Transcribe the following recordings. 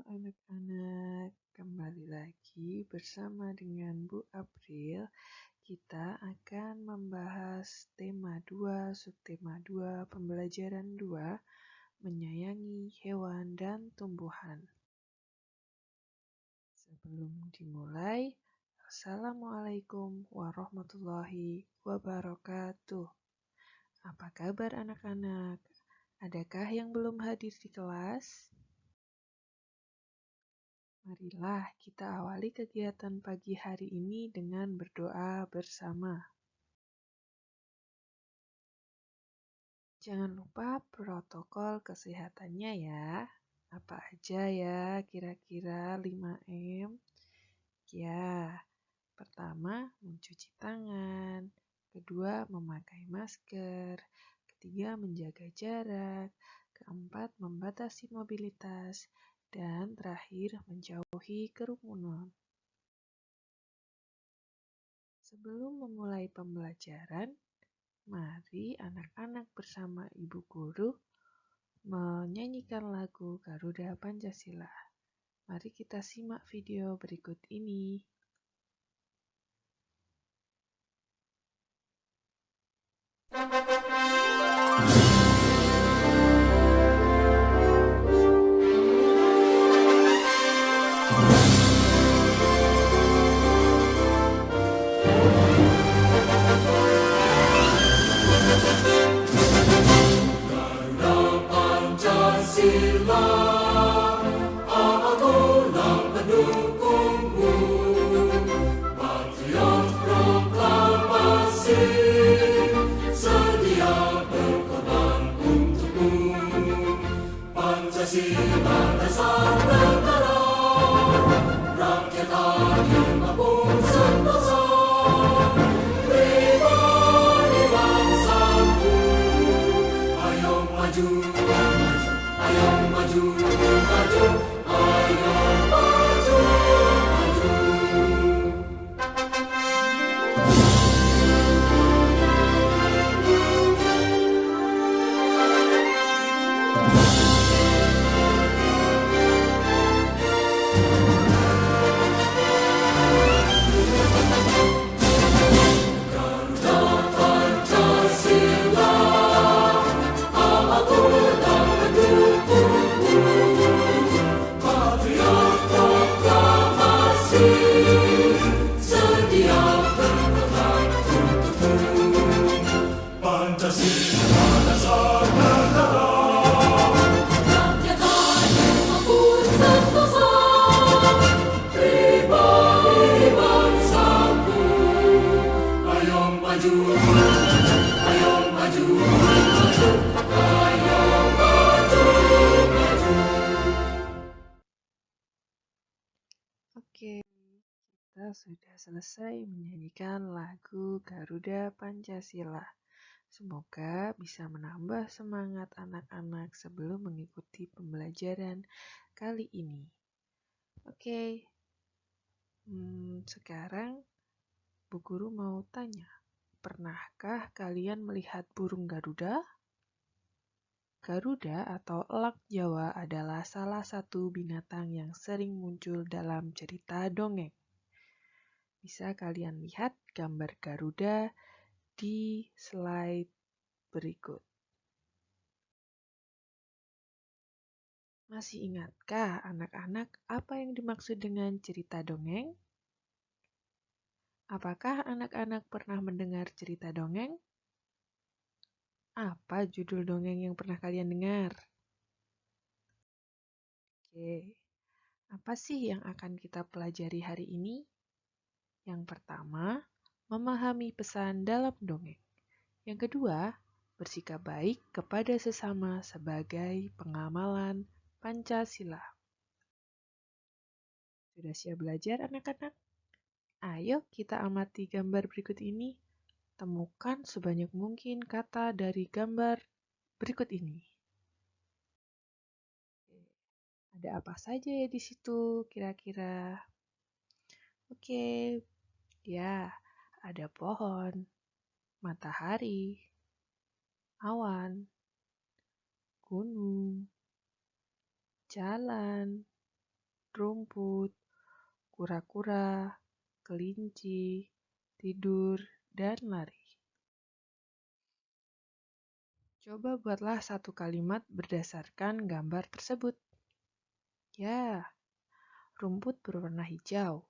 anak-anak, kembali lagi bersama dengan Bu April. Kita akan membahas tema 2, subtema 2, pembelajaran 2, menyayangi hewan dan tumbuhan. Sebelum dimulai, Assalamualaikum warahmatullahi wabarakatuh. Apa kabar anak-anak? Adakah yang belum hadir di kelas? Marilah kita awali kegiatan pagi hari ini dengan berdoa bersama. Jangan lupa protokol kesehatannya ya. Apa aja ya kira-kira 5M? Ya, pertama mencuci tangan, kedua memakai masker, ketiga menjaga jarak, keempat membatasi mobilitas, dan terakhir menjauhi kerumunan. Sebelum memulai pembelajaran, mari anak-anak bersama Ibu Guru menyanyikan lagu Garuda Pancasila. Mari kita simak video berikut ini. Oke, kita sudah selesai menyanyikan lagu Garuda Pancasila. Semoga bisa menambah semangat anak-anak sebelum mengikuti pembelajaran kali ini. Oke, sekarang Bu Guru mau tanya, pernahkah kalian melihat burung Garuda? Garuda atau elak Jawa adalah salah satu binatang yang sering muncul dalam cerita dongeng. Bisa kalian lihat gambar Garuda di slide berikut. Masih ingatkah anak-anak apa yang dimaksud dengan cerita dongeng? Apakah anak-anak pernah mendengar cerita dongeng? Apa judul dongeng yang pernah kalian dengar? Oke, apa sih yang akan kita pelajari hari ini? Yang pertama, memahami pesan dalam dongeng. Yang kedua, bersikap baik kepada sesama sebagai pengamalan Pancasila. Sudah siap belajar anak-anak? Ayo kita amati gambar berikut ini. Temukan sebanyak mungkin kata dari gambar berikut ini. Ada apa saja ya di situ kira-kira? Oke, ya, ada pohon, matahari, awan, gunung, jalan, rumput, kura-kura, kelinci, tidur, dan lari. Coba buatlah satu kalimat berdasarkan gambar tersebut. Ya, rumput berwarna hijau,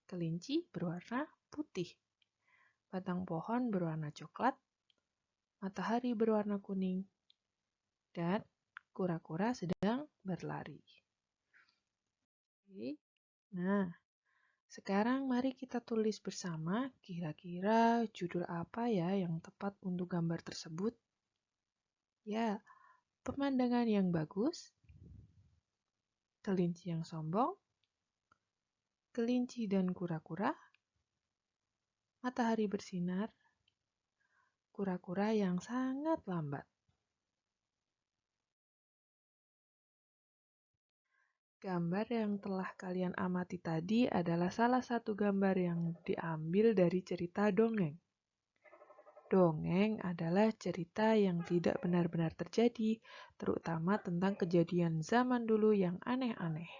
kelinci berwarna putih, batang pohon berwarna coklat, matahari berwarna kuning, dan kura-kura sedang berlari. Oke. Nah, sekarang mari kita tulis bersama kira-kira judul apa ya yang tepat untuk gambar tersebut. Ya, pemandangan yang bagus, kelinci yang sombong, kelinci dan kura-kura, matahari bersinar, kura-kura yang sangat lambat. Gambar yang telah kalian amati tadi adalah salah satu gambar yang diambil dari cerita dongeng. Dongeng adalah cerita yang tidak benar-benar terjadi, terutama tentang kejadian zaman dulu yang aneh-aneh.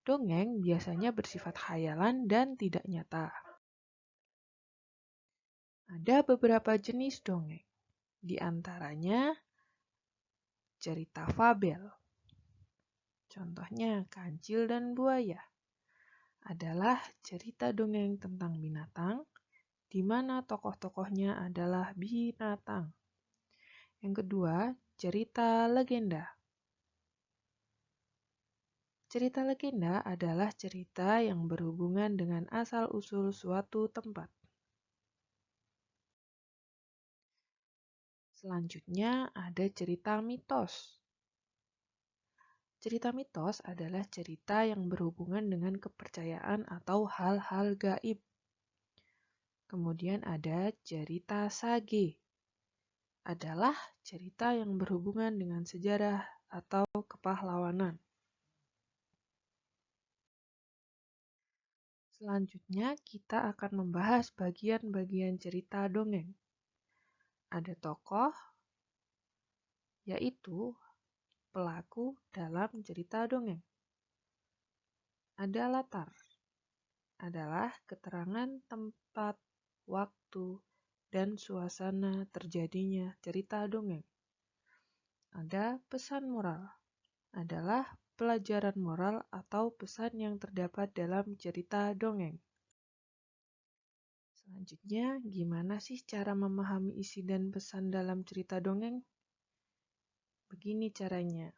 Dongeng biasanya bersifat khayalan dan tidak nyata. Ada beberapa jenis dongeng, di antaranya cerita fabel. Contohnya Kancil dan Buaya adalah cerita dongeng tentang binatang, di mana tokoh-tokohnya adalah binatang. Yang kedua, cerita legenda. Cerita legenda adalah cerita yang berhubungan dengan asal-usul suatu tempat. Selanjutnya ada cerita mitos. Cerita mitos adalah cerita yang berhubungan dengan kepercayaan atau hal-hal gaib. Kemudian ada cerita sage. Adalah cerita yang berhubungan dengan sejarah atau kepahlawanan. Selanjutnya kita akan membahas bagian-bagian cerita dongeng. Ada tokoh, yaitu pelaku dalam cerita dongeng. Ada latar, adalah keterangan tempat, waktu, dan suasana terjadinya cerita dongeng. Ada pesan moral, adalah pelajaran moral atau pesan yang terdapat dalam cerita dongeng. Selanjutnya, gimana sih cara memahami isi dan pesan dalam cerita dongeng? Begini caranya.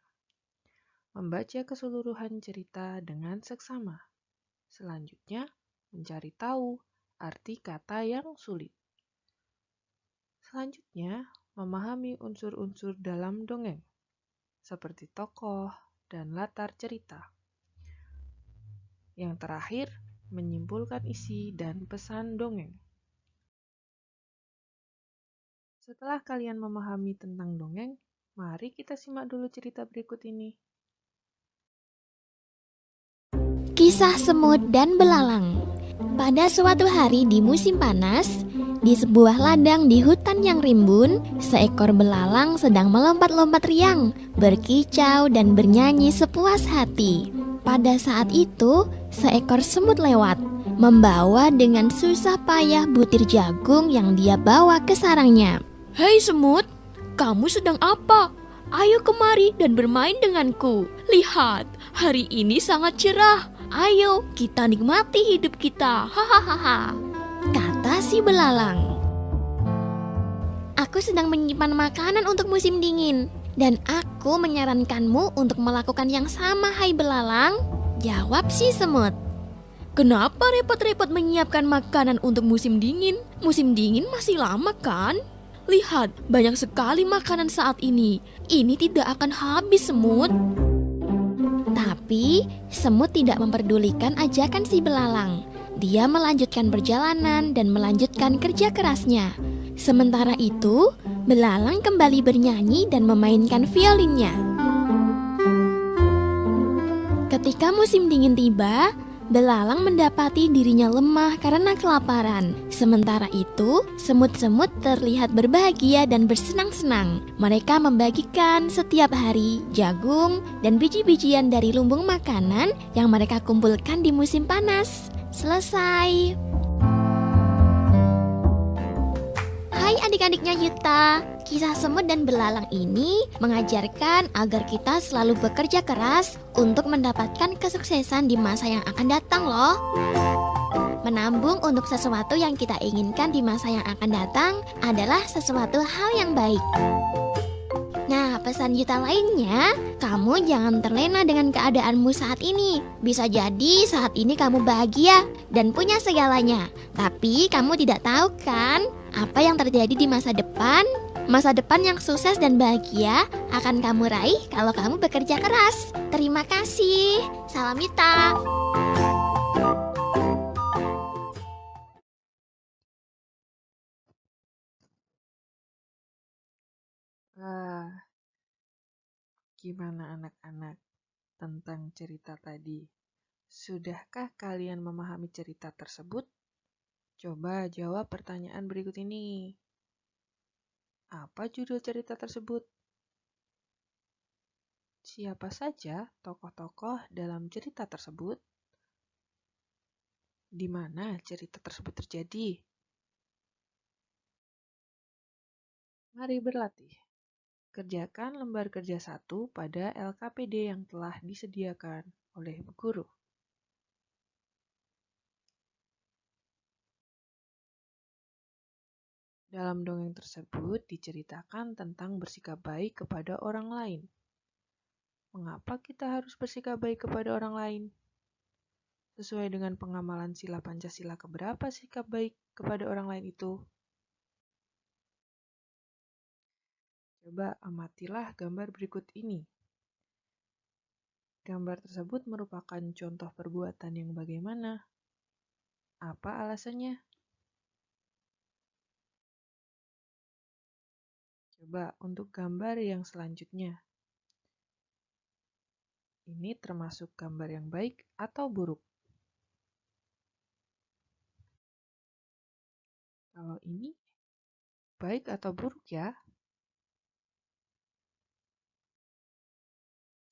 Membaca keseluruhan cerita dengan seksama. Selanjutnya, mencari tahu arti kata yang sulit. Selanjutnya, memahami unsur-unsur dalam dongeng, seperti tokoh dan latar cerita. Yang terakhir, menyimpulkan isi dan pesan dongeng. Setelah kalian memahami tentang dongeng, mari kita simak dulu cerita berikut ini. Kisah semut dan belalang. Pada suatu hari di musim panas, di sebuah ladang di hutan yang rimbun, seekor belalang sedang melompat-lompat riang, berkicau dan bernyanyi sepuas hati. Pada saat itu, seekor semut lewat, membawa dengan susah payah butir jagung yang dia bawa ke sarangnya. "Hei semut, kamu sedang apa? Ayo kemari dan bermain denganku. Lihat, hari ini sangat cerah. Ayo kita nikmati hidup kita, hahaha," kata si belalang. "Aku sedang menyimpan makanan untuk musim dingin, dan aku menyarankanmu untuk melakukan yang sama, hai belalang," jawab si semut. "Kenapa repot-repot menyiapkan makanan untuk musim dingin? Musim dingin masih lama kan? Lihat, banyak sekali makanan saat ini. Ini tidak akan habis, semut." Tapi semut tidak memperdulikan ajakan si belalang. Dia melanjutkan perjalanan dan melanjutkan kerja kerasnya. Sementara itu, belalang kembali bernyanyi dan memainkan violinnya. Ketika musim dingin tiba, Belalang mendapati dirinya lemah karena kelaparan. Sementara itu, semut-semut terlihat berbahagia dan bersenang-senang. Mereka membagikan setiap hari jagung dan biji-bijian dari lumbung makanan yang mereka kumpulkan di musim panas. Selesai. Hai adik-adiknya Yuta. Kisah semut dan belalang ini mengajarkan agar kita selalu bekerja keras untuk mendapatkan kesuksesan di masa yang akan datang loh. Menabung untuk sesuatu yang kita inginkan di masa yang akan datang adalah sesuatu hal yang baik. Nah, pesan Yuta lainnya, kamu jangan terlena dengan keadaanmu saat ini. Bisa jadi saat ini kamu bahagia dan punya segalanya. Tapi kamu tidak tahu kan apa yang terjadi di masa depan? Masa depan yang sukses dan bahagia akan kamu raih kalau kamu bekerja keras. Terima kasih. Salam Yuta. Gimana anak-anak tentang cerita tadi? Sudahkah kalian memahami cerita tersebut? Coba jawab pertanyaan berikut ini. Apa judul cerita tersebut? Siapa saja tokoh-tokoh dalam cerita tersebut? Di mana cerita tersebut terjadi? Mari berlatih. Kerjakan lembar kerja 1 pada LKPD yang telah disediakan oleh guru. Dalam dongeng tersebut diceritakan tentang bersikap baik kepada orang lain. Mengapa kita harus bersikap baik kepada orang lain? Sesuai dengan pengamalan sila Pancasila keberapa sikap baik kepada orang lain itu? Coba amatilah gambar berikut ini. Gambar tersebut merupakan contoh perbuatan yang bagaimana? Apa alasannya? Coba untuk gambar yang selanjutnya. Ini termasuk gambar yang baik atau buruk? Kalau ini baik atau buruk ya?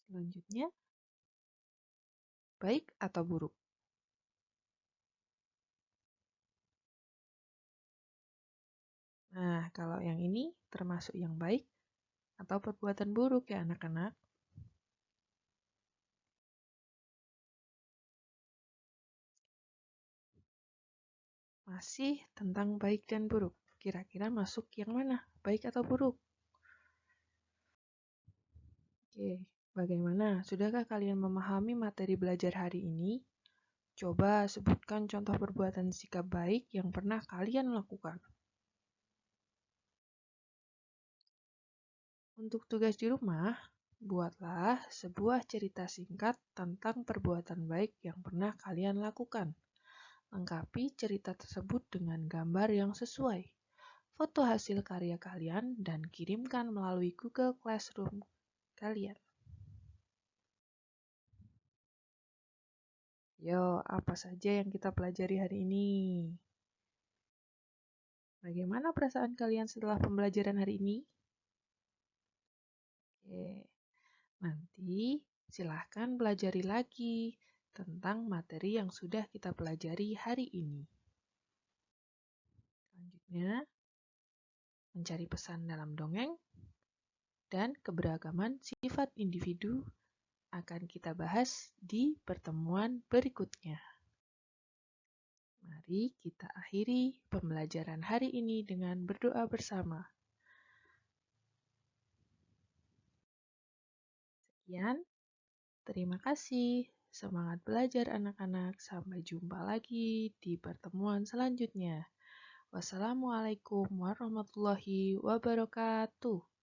Selanjutnya, baik atau buruk? Nah, kalau yang ini termasuk yang baik atau perbuatan buruk ya anak-anak? Masih tentang baik dan buruk. Kira-kira masuk yang mana? Baik atau buruk? Oke, bagaimana? Sudahkah kalian memahami materi belajar hari ini? Coba sebutkan contoh perbuatan sikap baik yang pernah kalian lakukan. Untuk tugas di rumah, buatlah sebuah cerita singkat tentang perbuatan baik yang pernah kalian lakukan. Lengkapi cerita tersebut dengan gambar yang sesuai. Foto hasil karya kalian dan kirimkan melalui Google Classroom kalian. Yo, apa saja yang kita pelajari hari ini? Bagaimana perasaan kalian setelah pembelajaran hari ini? Oke, nanti silahkan pelajari lagi tentang materi yang sudah kita pelajari hari ini. Selanjutnya, mencari pesan dalam dongeng dan keberagaman sifat individu akan kita bahas di pertemuan berikutnya. Mari kita akhiri pembelajaran hari ini dengan berdoa bersama. Sekian, terima kasih. Semangat belajar anak-anak. Sampai jumpa lagi di pertemuan selanjutnya. Wassalamualaikum warahmatullahi wabarakatuh.